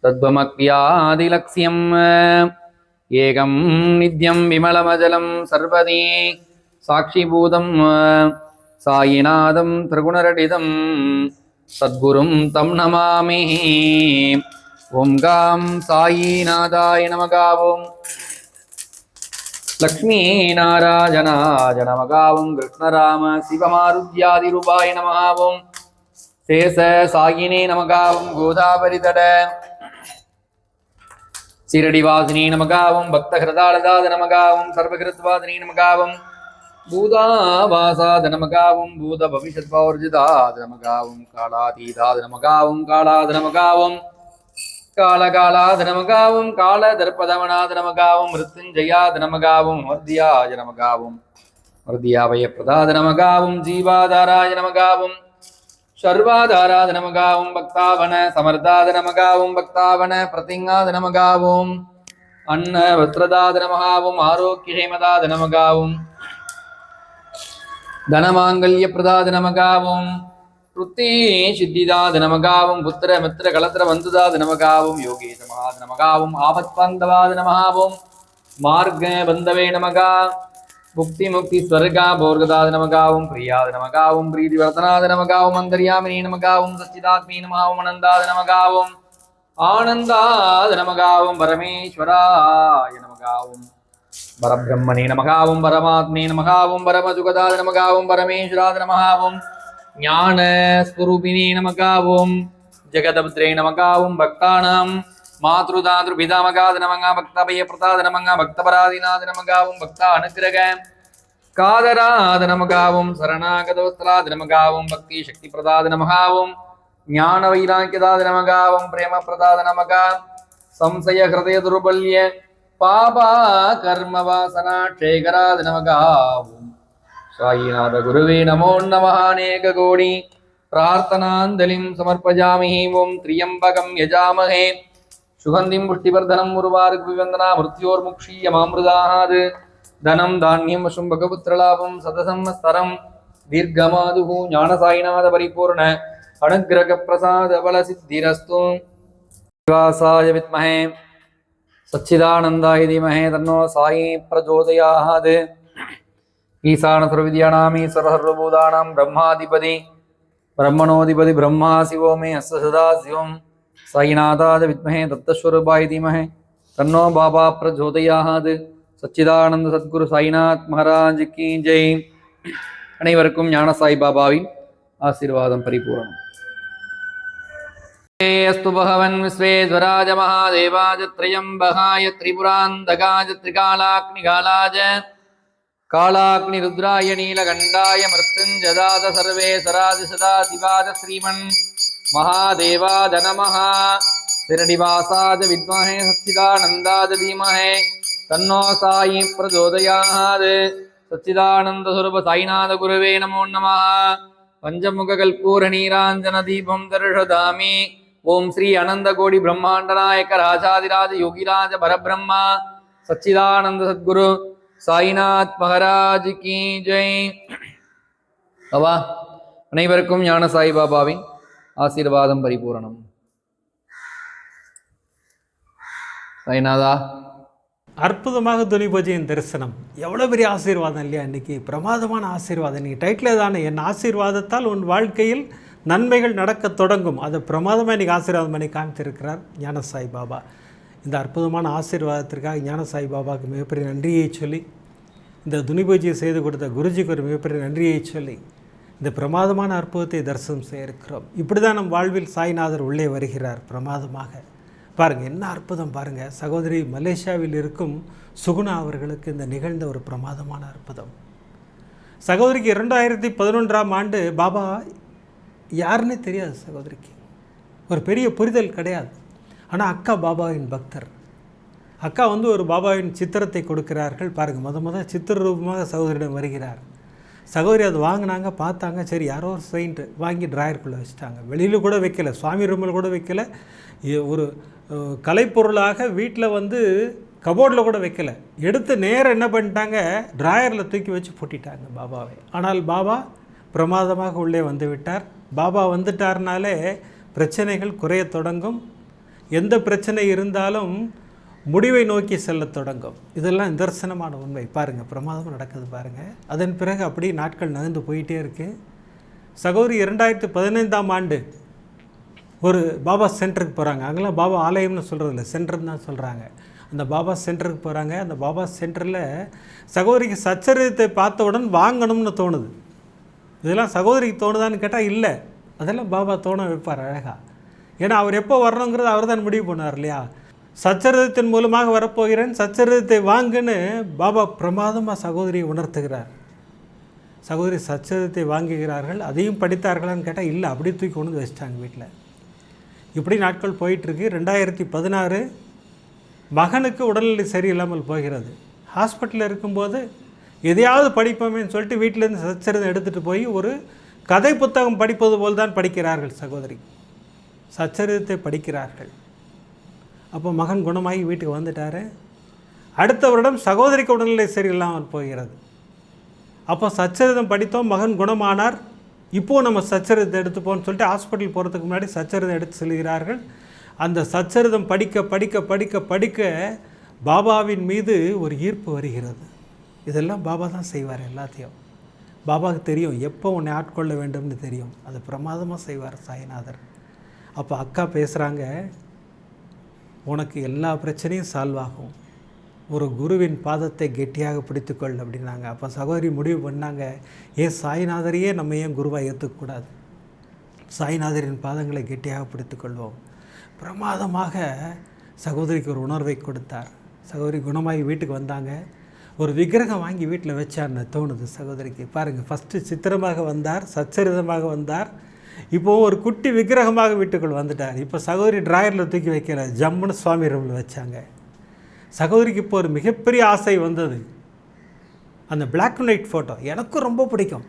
தத்வமக்யாதிலக்ஷ்யம் ஏகம் நித்யம் விமலமஜலம் சர்வதீ சாட்சிபூதம் சாயிநாதம் திரிகுணரடிதம் சத்குரும் தம் நமாமி. ஓம் காம் சாயிநாதாய நமகாவோம் லக்ஷ்மீநாராயணாய நமகாவோம் கிருஷ்ணராம சிவமாருத்யாதிரூபாய நமகாவோம் சேச சாயினே நமகாவோம் கோதாபரிதட சிரடிவாசினி நமகாவோம் பக்தஹிருதாலதாத நமகாவோம் சர்வகிருத்வாதினி நமகாவோம் பூதாவாசாத நமகாவோம் பூத பவிஷத்வர்ஜிதாத நமகாவோம் காலாதீதாத நமகாவோம் காலாத நமகாவோம் காலகாலாத நமகாவோம் கால தர்ப்பதமனாத நமகாவோம் மிருத்யுஞ்சயாத நமகாவோம் மர்தியாய நமகாவோம் மர்தியாவய பிரதாத நமகாவோம் ஜீவாதாராய நமகாவோம் சர்வாதாராத நமகாவோம் பக்தாவன சமர்தாத நமகாவோம் பக்தாவன பிரதிங்காத நமகாவோம் அன்ன வஸ்திரதாத நமகாவோம் ஆரோக்கியமதாத நமகாவோம் தனமாங்கல்ய பிரதாத நமகாவோம் ருத்தி சித்திதாத நமகாவோம் புத்திர மித்திர கலத்திர பந்துதாத நமகாவோம் யோகேஷ மகாத நமகாவோம் ஆபத் பாந்தவாத நமகாவோம் மார்க பந்தவே நமகா முக்தி முக்தி ஸ்வர்கா போர்கதாத நமகாவோம் பிரியாத நமகாவோம் பிரீதி வர்தனாத நமகாவோம் அந்தர்யாமினி நமகாவோம் சச்சிதாத்மீ நமகாவோம் அனந்தாத நமகாவோம் ஆனந்தாத நமகாவோம் பரமேஸ்வராய நமகாவோம் பரபிரம்மணே நமகாவோம் பரமாத்மே நமகாவோம் பரமசுகதாத நமகாவோம் பரமேஸ்வராத நமகாவோம் ஞான ஸ்வரூபிணே நமகாவோம் ஜெகதபத்ரே நமகாவோம் பக்தானாம் மாத்ருதாத்ருபிதாமகாத நமகா பக்தபய பிரதாத நமகா பக்தபராதிநாத நமகாவோம் பக்தா அனுக்கிரக காதராத நமகாவோம் சரணாகதோஸ்தலாத நமகாவோம் பக்தி சக்தி பிரதாத நமகாவோம் ஞான வைராக்கியதாத நமகாவோம் பிரேம பிரதாத நமகா சம்சய ஹிருதய துர்பல்ய பாபா கர்ம வாசனா க்ஷேகராத நமகாவோம் சாயிநாத குருவே நமோ நமः. அநேக கோடி பிரார்த்தனாஞ்சலிம் சமர்ப்பயாமி. ஓம் திரியம்பகம் யஜாமஹே சுகந்திம் புஷ்டிவர்தனம் உருவாருக்விவந்தனா மிருத்யோர்முக்ஷீயமாமிருதாது தனம் தானியம் வசும் பகபுத்திரலாபம் சதசம்வத்சரம் தீர்க்கமாதுः ஞானசாயிநாத பரிபூர்ண அனுக்கிரக பிரசாத பல சித்திரஸ்து. சிவாசாய வித்மஹே சச்சிதானந்தாய தீமஹே தன்னோ சாயி பிரச்சோதயாத். ஈசான சர்வவித்யானாமீஸ்வர சர்வபூதானாம் பிரம்மாதிபதி பிரம்மணோதிபதி பிரம்மா சிவோ மே அஸ்ய சதா சிவம் சாயிநாதாய வித்மஹே தத்தஸ்வரூபாய தீமஹே தன்னோ பாபா பிரச்சோதயாத். சச்சிதானந்த சத்குரு சாய்நாத் மகாராஜ் கி ஜெய். அனைவருக்கும் ஞான சாய் பாபாவின் ஆசீர்வாதம் பரிபூரணம். अस्तु भगवन् विश्वेश्वराज महादेवाज त्र्यम्बकाय त्रिपुरान्तकाय त्रिकालाग्निकालाय कालाग्निरुद्राय नीलकण्ठाय मृत्युञ्जदात सर्वेश्वराज सदाशिवाज श्रीमन् महादेवाज नमः। श्रीनिवासाज विद्महे सच्चिदानन्दाज धीमहि तन्नो साई प्रचोदयात्। सच्चिदानन्दस्वरूप साईनाथ गुरुवे नमो नमः। पंचमुखकल्पूर नीरांजन दीपं दर्शयामि। ओम श्री अनंत कोटि ब्रह्मांड नायक राजाधिराज योगिराज परब्रह्म सच्चिदानंद सद्गुरु साईनाथ महाराज की जय। அவா அனைவருக்கும் ஞான சாய்பாபாவின் ஆசீர்வாதம் பரிபூரணம். சாய்நாதா, அற்புதமாக துணி பூஜையின் தரிசனம் எவ்வளோ பெரிய ஆசீர்வாதம் இல்லையா? இன்றைக்கி பிரமாதமான ஆசீர்வாதம். இன்றைக்கி டைட்டிலே தானே, என் ஆசீர்வாதத்தால் உன் வாழ்க்கையில் நன்மைகள் நடக்க தொடங்கும். அதை பிரமாதமாக இன்றைக்கி ஆசீர்வாதம் பண்ணி காமிச்சிருக்கிறார் ஞான சாய்பாபா. இந்த அற்புதமான ஆசீர்வாதத்திற்காக ஞான சாய்பாபாவுக்கு மிகப்பெரிய நன்றியை சொல்லி, இந்த துணி பூஜையை செய்து கொடுத்த குருஜிக்கு ஒரு மிகப்பெரிய நன்றியை சொல்லி இந்த பிரமாதமான அற்புதத்தை தரிசனம் செய்ய இருக்கிறோம். இப்படி தான் நம் வாழ்வில் சாய்நாதர் உள்ளே வருகிறார் பிரமாதமாக. பாருங்கள், என்ன அற்புதம் பாருங்கள். சகோதரி மலேசியாவில் இருக்கும் சுகுணா அவர்களுக்கு இந்த நிகழ்ந்த ஒரு பிரமாதமான அற்புதம். சகோதரிக்கு 2011ஆம் ஆண்டு பாபா யாருன்னே தெரியாது. சகோதரிக்கு ஒரு பெரிய புரிதல் கிடையாது. ஆனால் அக்கா பாபாவின் பக்தர். அக்கா ஒரு பாபாவின் சித்திரத்தை கொடுக்கிறார்கள். பாருங்கள், முத சித்திர ரூபமாக சகோதரியிடம் வருகிறார். சகோதரி அது வாங்கினாங்க, பார்த்தாங்க. சரி, யாரோ ஒரு செயின்ட்டு வாங்கி ட்ராயருக்குள்ளே வச்சுட்டாங்க. வெளியில் கூட வைக்கலை, சுவாமி ரூமில் கூட வைக்கலை, ஒரு கலைப்பொருளாக வீட்டில் கபோர்டில் கூட வைக்கலை. எடுத்து நேரம் என்ன பண்ணிட்டாங்க, ட்ராயரில் தூக்கி வச்சு பூட்டிட்டாங்க பாபாவை. ஆனால் பாபா பிரமாதமாக உள்ளே வந்து விட்டார். பாபா வந்துட்டார்னாலே பிரச்சனைகள் குறைய தொடங்கும். எந்த பிரச்சனை இருந்தாலும் முடிவை நோக்கி செல்ல தொடங்கும். இதெல்லாம் நிதர்சனமான உண்மை. பாருங்கள், பிரமாதமாக நடக்குது பாருங்கள். அதன் பிறகு அப்படியே நாட்கள் நகர்ந்து போயிட்டே இருக்குது. சகோதரி 2015ஆம் ஆண்டு ஒரு பாபா சென்டருக்கு போகிறாங்க. அங்கெல்லாம் பாபா ஆலயம்னு சொல்கிறதில்ல, சென்டர்னு தான் சொல்கிறாங்க. அந்த பாபா சென்டருக்கு போகிறாங்க. அந்த பாபா சென்டரில் சகோதரிக்கு சச்சரித்தை பார்த்தவுடன் வாங்கணும்னு தோணுது. இதெல்லாம் சகோதரிக்கு தோணுதான்னு கேட்டால் இல்லை, அதெல்லாம் பாபா தோண வைப்பார் அழகாக. ஏன்னா அவர் எப்போ வரணுங்கிறது அவர் தான் முடிவு பண்ணார் இல்லையா? சச்சரிதத்தின் மூலமாக வரப்போகிறேன், சச்சரிதத்தை வாங்குன்னு பாபா பிரமாதமாக சகோதரியை உணர்த்துகிறார். சகோதரி சச்சரிதத்தை வாங்குகிறார்கள். அதையும் படித்தார்களான்னு கேட்டால் இல்லை, அப்படியே தூக்கி கொண்டு வந்து வச்சிட்டாங்க வீட்டில். இப்படி நாட்கள் போயிட்டுருக்கு. 2016 மகனுக்கு உடல்நிலை சரியில்லாமல் போகிறது. ஹாஸ்பிட்டலில் இருக்கும்போது எதையாவது படிப்போமேன்னு சொல்லிட்டு வீட்டிலேருந்து சச்சரிதம் எடுத்துகிட்டு போய் ஒரு கதை புத்தகம் படிப்பது போல் தான் படிக்கிறார்கள். சகோதரி சச்சரிதத்தை படிக்கிறார்கள். அப்போ மகன் குணமாகி வீட்டுக்கு வந்துட்டார். அடுத்த வருடம் சகோதரிக்கு உடல்நிலை சரியில்லாமல் போகிறது. அப்போ சச்சரிதம் படித்தோம், மகன் குணமானார். இப்போது நம்ம சச்சரிதத்தை எடுத்துப்போன்னு சொல்லிட்டு ஹாஸ்பிட்டல் போகிறதுக்கு முன்னாடி சச்சரிதம் எடுத்து செல்கிறார்கள். அந்த சச்சரிதம் படிக்க படிக்க படிக்க படிக்க பாபாவின் மீது ஒரு ஈர்ப்பு வருகிறது. இதெல்லாம் பாபா தான் செய்வார் எல்லாத்தையும். பாபாவுக்கு தெரியும் எப்போ உன்னை ஆட்கொள்ள வேண்டும்னு தெரியும். அது பிரமாதமாக செய்வார் சாய்நாதர். அப்போ அக்கா பேசுகிறாங்க, உனக்கு எல்லா பிரச்சனையும் சால்வ் ஆகும், ஒரு குருவின் பாதத்தை கெட்டியாக பிடித்துக்கொள் அப்படின்னாங்க. அப்போ சகோதரி முடிவு பண்ணாங்க, ஏன் சாய்நாதரையே நம்ம ஏன் குருவாக ஏற்றுக்கூடாது, சாய்நாதரின் பாதங்களை கெட்டியாக பிடித்துக்கொள்வோம். பிரமாதமாக சகோதரிக்கு ஒரு உணர்வை கொடுத்தார். சகோதரி குணமாகி வீட்டுக்கு வந்தாங்க. ஒரு விக்கிரகம் வாங்கி வீட்டில் வச்சார்னு தோணுது சகோதரிக்கு. பாருங்கள், ஃபஸ்ட்டு சித்திரமாக வந்தார், சச்சரிதமாக வந்தார், இப்போது ஒரு குட்டி விக்கிரகமாக வீட்டுக்குள் வந்துட்டார். இப்போ சகோதரி ட்ராயரில் தூக்கி வைக்கல, ஜம்முன்னு சுவாமி ரூமில் வச்சாங்க. சகோதரிக்கு இப்போ ஒரு மிகப்பெரிய ஆசை வந்தது. அந்த பிளாக் அண்ட் ஒயிட் ஃபோட்டோ எனக்கும் ரொம்ப பிடிக்கும்.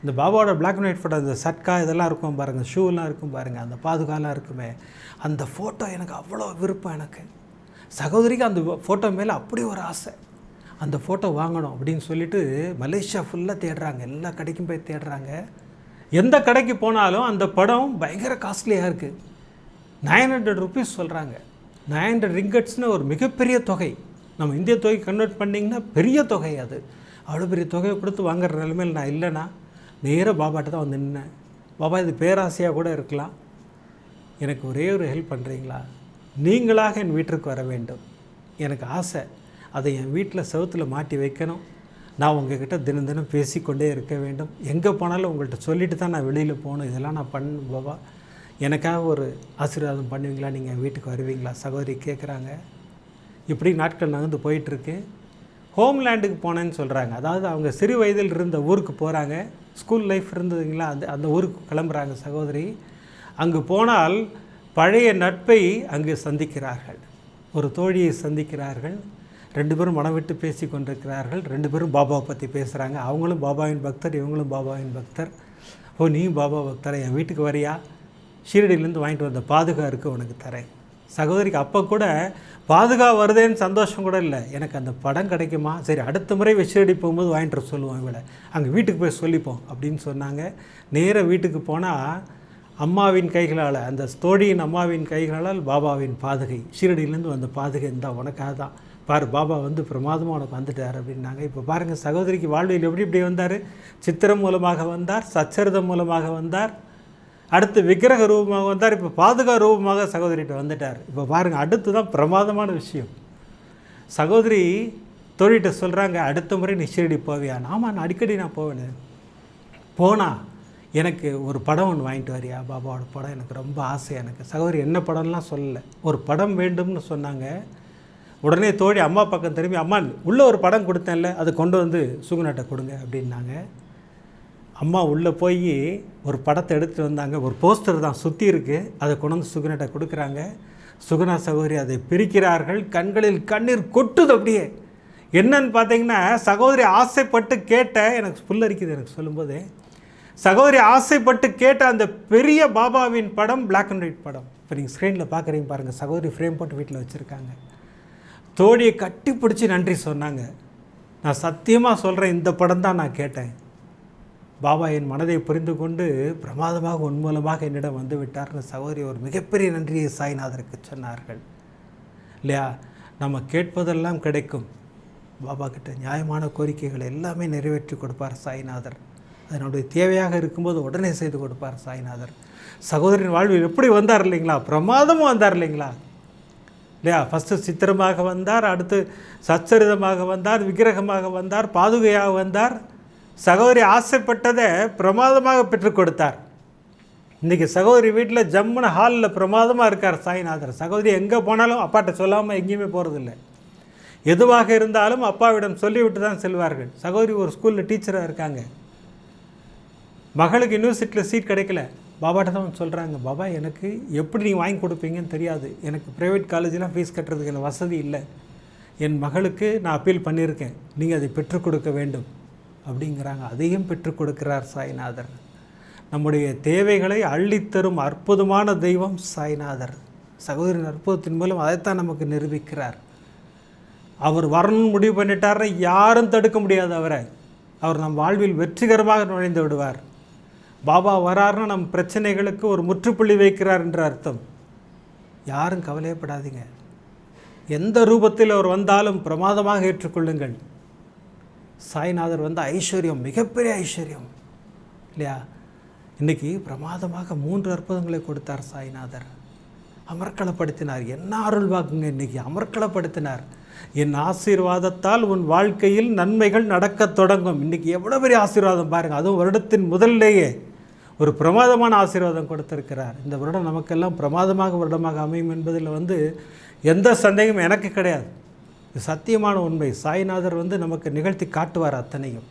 இந்த பாபாவோட பிளாக் அண்ட் ஒயிட் ஃபோட்டோ, அந்த சட்கா இதெல்லாம் இருக்கும் பாருங்கள், ஷூலாம் இருக்கும் பாருங்கள், அந்த பாதுகாலாம் இருக்குமே, அந்த ஃபோட்டோ எனக்கு அவ்வளோ விருப்பம். எனக்கு சகோதரிக்கு அந்த ஃபோட்டோ மேலே அப்படி ஒரு ஆசை, அந்த ஃபோட்டோ வாங்கணும் அப்படின்னு சொல்லிட்டு மலேசியா ஃபுல்லாக தேடுறாங்க, எல்லா கடைக்கும் போய் தேடுறாங்க. எந்த கடைக்கு போனாலும் அந்த படம் பயங்கர காஸ்ட்லியாக இருக்குது. 900 ருபீஸ் சொல்கிறாங்க. 900 ரிங்கட்ஸ்னு ஒரு மிகப்பெரிய தொகை. நம்ம இந்திய தொகை கன்வெர்ட் பண்ணிங்கன்னா பெரிய தொகை. அது அவ்வளோ பெரிய தொகையை கொடுத்து வாங்குற நிலைமையில் நான் இல்லைன்னா நேராக பாபாட்ட தான் வந்து நின்னேன். பாபா, இது பேராசையாக கூட இருக்கலாம், எனக்கு ஒரே ஒரு ஹெல்ப் பண்ணுறீங்களா? நீங்களாக என் வீட்டிற்கு வர வேண்டும், எனக்கு ஆசை, அதை என் வீட்டில் செவுத்தில் மாட்டி வைக்கணும், நான் உங்ககிட்ட தினம் தினம் பேசிக்கொண்டே இருக்க வேண்டும், எங்கே போனாலும் உங்கள்கிட்ட சொல்லிட்டு தான் நான் வெளியில் போகணும், இதெல்லாம் நான் பண்ண பாபா, எனக்காக ஒரு ஆசீர்வாதம் பண்ணுவீங்களா, நீங்கள் வீட்டுக்கு வருவீங்களா சகோதரி கேட்குறாங்க. இப்படி நாட்கள் நகர்ந்து போயிட்டுருக்கு. ஹோம்லேண்டுக்கு போனேன்னு சொல்கிறாங்க. அதாவது அவங்க சிறு வயதில் இருந்த ஊருக்கு போகிறாங்க. ஸ்கூல் லைஃப் இருந்ததுங்களா, அந்த ஊருக்கு கிளம்புறாங்க சகோதரி. அங்கு போனால் பழைய நட்பை அங்கு சந்திக்கிறார்கள். ஒரு தோழியை சந்திக்கிறார்கள். 2 பேரும் மனம் விட்டு பேசி கொண்டிருக்கிறார்கள். 2 பேரும் பாபாவை பற்றி பேசுகிறாங்க. அவங்களும் பாபாவின் பக்தர், இவங்களும் பாபாவின் பக்தர். ஓ, நீயும் பாபா பக்தரை, என் வீட்டுக்கு வரியா, ஷீரடியிலேருந்து வாங்கிட்டு வந்த பாதுகா இருக்குது உனக்கு தரேன். சகோதரிக்கு அப்போ கூட பாதுகா வருதேன்னு சந்தோஷம் கூட இல்லை. எனக்கு அந்த படம் கிடைக்குமா, சரி அடுத்த முறை ஷீரடி போகும்போது வாங்கிட்டு சொல்லுவோம் இவளை, அங்கே வீட்டுக்கு போய் சொல்லிப்போம் அப்படின்னு சொன்னாங்க. நேராக வீட்டுக்கு போனால் அம்மாவின் கைகளால், அந்த தோழியின் அம்மாவின் கைகளால் பாபாவின் பாதுகை, ஷீரடியிலேருந்து வந்த பாதுகை இருந்தால் உனக்காக தான் பாரு, பாபா வந்து பிரமாதமாக உனக்கு வந்துட்டார் அப்படின்னாங்க. இப்போ பாருங்கள் சகோதரிக்கு வாழ்வில் எப்படி வந்தார். சித்திரம் மூலமாக வந்தார், சச்சரிதம் மூலமாக வந்தார், அடுத்து விக்கிரக ரூபமாக வந்தார், இப்போ பாதுகா ரூபமாக சகோதரிகிட்ட வந்துட்டார். இப்போ பாருங்கள், அடுத்து தான் பிரமாதமான விஷயம். சகோதரி தோழிகிட்ட சொல்கிறாங்க, அடுத்த முறை நீ ஷீரடி போவியா? ஆமாம், நான் அடிக்கடி போவேன். போனால் எனக்கு ஒரு படம் ஒன்று வாங்கிட்டு வரியா, பாபாவோட படம் எனக்கு ரொம்ப ஆசை. எனக்கு சகோதரி என்ன படம்லாம் சொல்லலை, ஒரு படம் வேண்டும்னு சொன்னாங்க. உடனே தோழி அம்மா பக்கம் திரும்பி, அம்மா உள்ளே ஒரு படம் கொடுத்தேன்ல, அதை கொண்டு வந்து சுகுணாட்ட கொடுங்க அப்படின்னாங்க. அம்மா உள்ளே போய் ஒரு படத்தை எடுத்துகிட்டு வந்தாங்க. ஒரு போஸ்டர் தான் சுற்றி இருக்குது, அதை கொண்டு வந்து சுகுணாட்ட கொடுக்குறாங்க. சுகுணா சகோதரி அதை பிரிக்கிறார்கள். கண்களில் கண்ணீர் கொட்டுது. அப்படியே என்னன்னு பார்த்தீங்கன்னா, சகோதரி ஆசைப்பட்டு கேட்ட, எனக்கு புல்லரிக்குது எனக்கு சொல்லும்போது, சகோதரி ஆசைப்பட்டு கேட்ட அந்த பெரிய பாபாவின் படம் பிளாக் அண்ட் ஒயிட் படம். இப்போ நீங்கள் ஸ்க்ரீனில் பார்க்குறீங்க பாருங்கள், சகோதரி ஃப்ரேம் போட்டு வீட்டில் வச்சுருக்காங்க. தோழியை கட்டி பிடிச்சி நன்றி சொன்னாங்க. நான் சத்தியமாக சொல்கிறேன், இந்த படம் தான் நான் கேட்டேன். பாபா என் மனதை புரிந்து கொண்டு பிரமாதமாக உன்மூலமாக என்னிடம் வந்து விட்டார்னு சகோதரி ஒரு மிகப்பெரிய நன்றியை சாய்நாதருக்கு சொன்னார்கள். இல்லையா, நம்ம கேட்பதெல்லாம் கிடைக்கும். பாபா கிட்ட நியாயமான கோரிக்கைகளை எல்லாமே நிறைவேற்றி கொடுப்பார் சாய்நாதர். அதனுடைய தேவையாக இருக்கும்போது உடனே செய்து கொடுப்பார் சாய்நாதர். சகோதரின் வாழ்வில் எப்படி வந்தார் இல்லைங்களா, பிரமாதமாக வந்தார் இல்லைங்களா. இல்லையா, ஃபஸ்ட்டு சித்திரமாக வந்தார், அடுத்து சச்சரிதமாக வந்தார், விக்கிரகமாக வந்தார், பாதுகையாக வந்தார். சகோதரி ஆசைப்பட்டதை பிரமாதமாக பெற்றுக் கொடுத்தார். இன்றைக்கி சகோதரி வீட்டில் ஜம்முன ஹாலில் பிரமாதமாக இருக்கார் சாய்நாதர். சகோதரி எங்கே போனாலும் அப்பாட்ட சொல்லாமல் எங்கேயுமே போகிறதில்லை. எதுவாக இருந்தாலும் அப்பாவிடம் சொல்லிவிட்டு தான் செல்வார்கள். சகோதரி ஒரு ஸ்கூலில் டீச்சராக இருக்காங்க. மகளுக்கு யூனிவர்சிட்டியில் சீட் கிடைக்கல. பாபாட்ட தான் சொல்கிறாங்க, பாபா எனக்கு எப்படி நீங்கள் வாங்கி கொடுப்பீங்கன்னு தெரியாது, எனக்கு ப்ரைவேட் காலேஜெலாம் ஃபீஸ் கட்டுறதுக்கு எனக்கு வசதி இல்லை, என் மகளுக்கு நான் அப்பீல் பண்ணியிருக்கேன், நீங்கள் அதை பெற்றுக் கொடுக்க வேண்டும் அப்படிங்கிறாங்க. அதையும் பெற்றுக் கொடுக்கிறார் சாய்நாதர். நம்முடைய தேவைகளை அள்ளித்தரும் அற்புதமான தெய்வம் சாய்நாதர். சகோதரின் அற்புதத்தின் மூலம் அதைத்தான் நமக்கு நிரூபிக்கிறார். அவர் வரணும்னு முடிவு பண்ணிட்டார்னா யாரும் தடுக்க முடியாது அவரை. அவர் நம் வாழ்வில் வெற்றிகரமாக நுழைந்து விடுவார். பாபா வராருன்னா நம் பிரச்சனைகளுக்கு ஒரு முற்றுப்புள்ளி வைக்கிறார் என்ற அர்த்தம். யாரும் கவலையப்படாதீங்க. எந்த ரூபத்தில் அவர் வந்தாலும் பிரமாதமாக ஏற்றுக்கொள்ளுங்கள். சாய்நாதர் வந்த ஐஸ்வர்யம் மிகப்பெரிய ஐஸ்வர்யம் இல்லையா. இன்றைக்கி பிரமாதமாக 3 அற்புதங்களை கொடுத்தார் சாய்நாதர். அமர்க்களப்படுத்தினார். என்ன அருள் வாக்குங்க, இன்றைக்கி அமர்க்களப்படுத்தினார். என் ஆசீர்வாதத்தால் உன் வாழ்க்கையில் நன்மைகள் நடக்க தொடங்கும். இன்றைக்கி எவ்வளோ பெரிய ஆசீர்வாதம் பாருங்கள். அதுவும் வருடத்தின் முதல்லேயே ஒரு பிரமாதமான ஆசீர்வாதம் கொடுத்திருக்கிறார். இந்த வருடம் நமக்கெல்லாம் பிரமாதமாக வருடமாக அமையும் என்பதில் எந்த சந்தேகமும் எனக்கு கிடையாது. இது சத்தியமான உண்மை. சாய்நாதர் நமக்கு நிகழ்த்தி காட்டுவார் அத்தனையும்.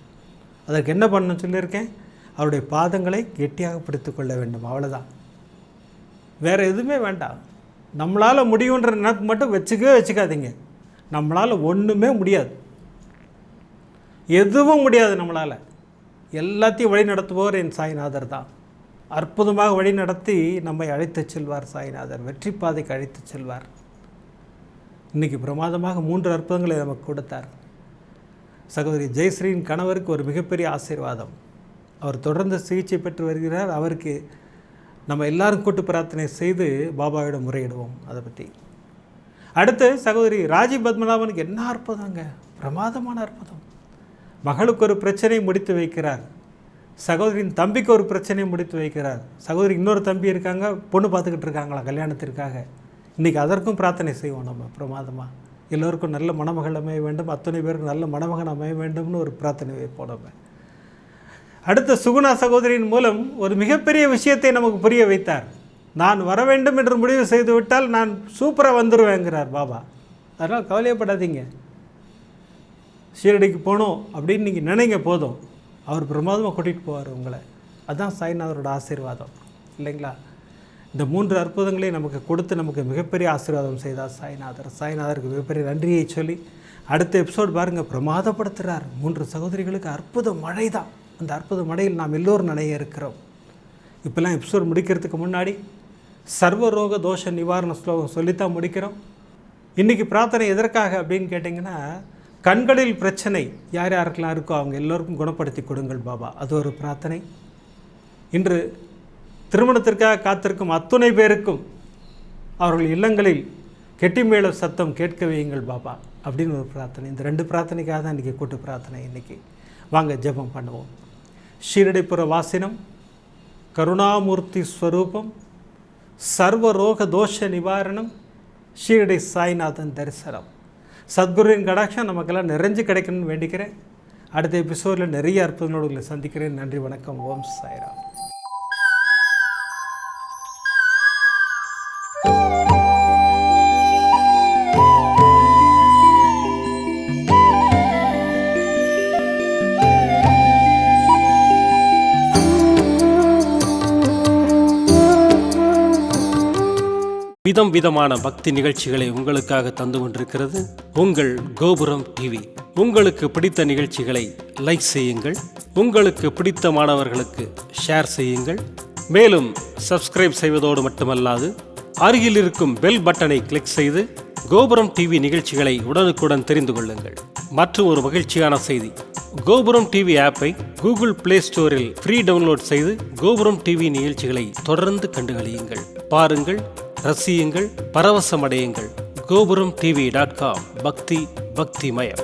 அதற்கு என்ன பண்ணணும்னு சொல்லியிருக்கேன், அவருடைய பாதங்களை கெட்டியாக பிடித்து கொள்ள வேண்டும், அவ்வளோதான். வேறு எதுவுமே வேண்டாம். நம்மளால் முடியுன்ற நினைப்பு மட்டும் வச்சுக்காதீங்க. நம்மளால் ஒன்றுமே முடியாது, எதுவும் முடியாது நம்மளால். எல்லாத்தையும் வழி நடத்துபவர் என் சாய்நாதர் தான். அற்புதமாக வழி நடத்தி நம்மை அழைத்து செல்வார் சாய்நாதர். வெற்றி பாதைக்கு அழைத்து செல்வார். இன்றைக்கி பிரமாதமாக 3 அற்புதங்களை நமக்கு கொடுத்தார். சகோதரி ஜெயஸ்ரீயின் கணவருக்கு ஒரு மிகப்பெரிய ஆசீர்வாதம். அவர் தொடர்ந்து சிகிச்சை பெற்று வருகிறார். அவருக்கு நம்ம எல்லாரும் கூட்டு பிரார்த்தனை செய்து பாபாவிடம் முறையிடுவோம். அதை பற்றி அடுத்து சகோதரி ராஜீவ் பத்மநாபனுக்கு என்ன அற்புதங்க, பிரமாதமான அற்புதம். மகளுக்கு ஒரு பிரச்சனையை முடித்து வைக்கிறார். சகோதரியின் தம்பிக்கு ஒரு பிரச்சனையை முடித்து வைக்கிறார். சகோதரி இன்னொரு தம்பி இருக்காங்க, பொண்ணு பார்த்துக்கிட்டு இருக்காங்களா கல்யாணத்திற்காக. இன்றைக்கி அதற்கும் பிரார்த்தனை செய்வோம் நம்ம பிரமாதமாக. எல்லோருக்கும் நல்ல மணமகள் அமைய வேண்டும், அத்தனை பேருக்கு நல்ல மணமகன் அமைய வேண்டும்னு ஒரு பிரார்த்தனை வைப்போம் நம்ம. அடுத்த சுகுணா சகோதரியின் மூலம் ஒரு மிகப்பெரிய விஷயத்தை நமக்கு புரிய வைத்தார். நான் வர வேண்டும் என்று முடிவு செய்து விட்டால் நான் சூப்பராக வந்துடுவேங்கிறார் பாபா. அதனால் கவலையப்படாதீங்க. ஷீரடிக்கு போகணும் அப்படின்னு நீங்கள் நினைங்க போதும், அவர் பிரமாதமாக கூட்டிகிட்டு போவார் உங்களை. அதுதான் சாய்நாதரோட ஆசீர்வாதம் இல்லைங்களா? இந்த 3 அற்புதங்களையும் நமக்கு கொடுத்து நமக்கு மிகப்பெரிய ஆசீர்வாதம் செய்தார் சாய்நாதர். சாய்நாதருக்கு மிகப்பெரிய நன்றியை சொல்லி அடுத்த எபிசோட் பாருங்கள், பிரமாதப்படுத்துகிறார். 3 சகோதரிகளுக்கு அற்புத மழை தான். அந்த அற்புத மழையில் நாம் எல்லோரும் நனைய இருக்கிறோம். இப்போல்லாம் எபிசோட் முடிக்கிறதுக்கு முன்னாடி சர்வரோக தோஷ நிவாரண ஸ்லோகம் சொல்லித்தான் முடிக்கிறோம். இன்றைக்கி பிரார்த்தனை எதற்காக அப்படின்னு கேட்டிங்கன்னா, கண்களில் பிரச்சனை யார் யாருக்கெல்லாம் இருக்கோ அவங்க எல்லோருக்கும் குணப்படுத்தி கொடுங்கள் பாபா, அது ஒரு பிரார்த்தனை. இன்று திருமணத்திற்காக காத்திருக்கும் அத்துணை பேருக்கும் அவர்கள் இல்லங்களில் கெட்டிமேள சத்தம் கேட்க வையுங்கள் பாபா அப்படின்னு ஒரு பிரார்த்தனை. இந்த 2 பிரார்த்தனைக்காக தான் இன்றைக்கி கூட்டு பிரார்த்தனை. இன்றைக்கி வாங்க ஜெபம் பண்ணுவோம். ஷீரடிபுர வாசினம், கருணாமூர்த்தி ஸ்வரூபம், சர்வரோக தோஷ நிவாரணம், ஷீரடி சாய்நாதன் தரிசனம். சத்குருவின் கடாட்சம் நமக்கெல்லாம் நிறைஞ்சு கிடைக்கணும்னு வேண்டிக்கிறேன். அடுத்த எபிசோடில் நிறைய அற்புதங்களோடு உங்களை சந்திக்கிறேன். நன்றி, வணக்கம். ஓம் சாய்ராம். விதம் விதமான பக்தி நிகழ்ச்சிகளை உங்களுக்காக தந்து கொண்டிருக்கிறது உங்கள் கோபுரம் டிவி. உங்களுக்கு பிடித்த நிகழ்ச்சிகளை லைக் செய்யுங்கள், உங்களுக்கு பிடித்த மாணவர்களுக்கு ஷேர் செய்யுங்கள். மேலும் சப்ஸ்கிரைப் செய்வதோடு மட்டுமல்லாது அருகில் இருக்கும் பெல் பட்டனை கிளிக் செய்து கோபுரம் டிவி நிகழ்ச்சிகளை உடனுக்குடன் தெரிந்து கொள்ளுங்கள். மற்றும் ஒரு மகிழ்ச்சியான செய்தி, கோபுரம் டிவி ஆப்பை கூகுள் பிளே ஸ்டோரில் ஃப்ரீ டவுன்லோட் செய்து கோபுரம் டிவி நிகழ்ச்சிகளை தொடர்ந்து கண்டுகளியுங்கள், பாருங்கள், ரசியுங்கள், பரவசமடையுங்கள். gopuramtv.com. பக்தி பக்திமயம்.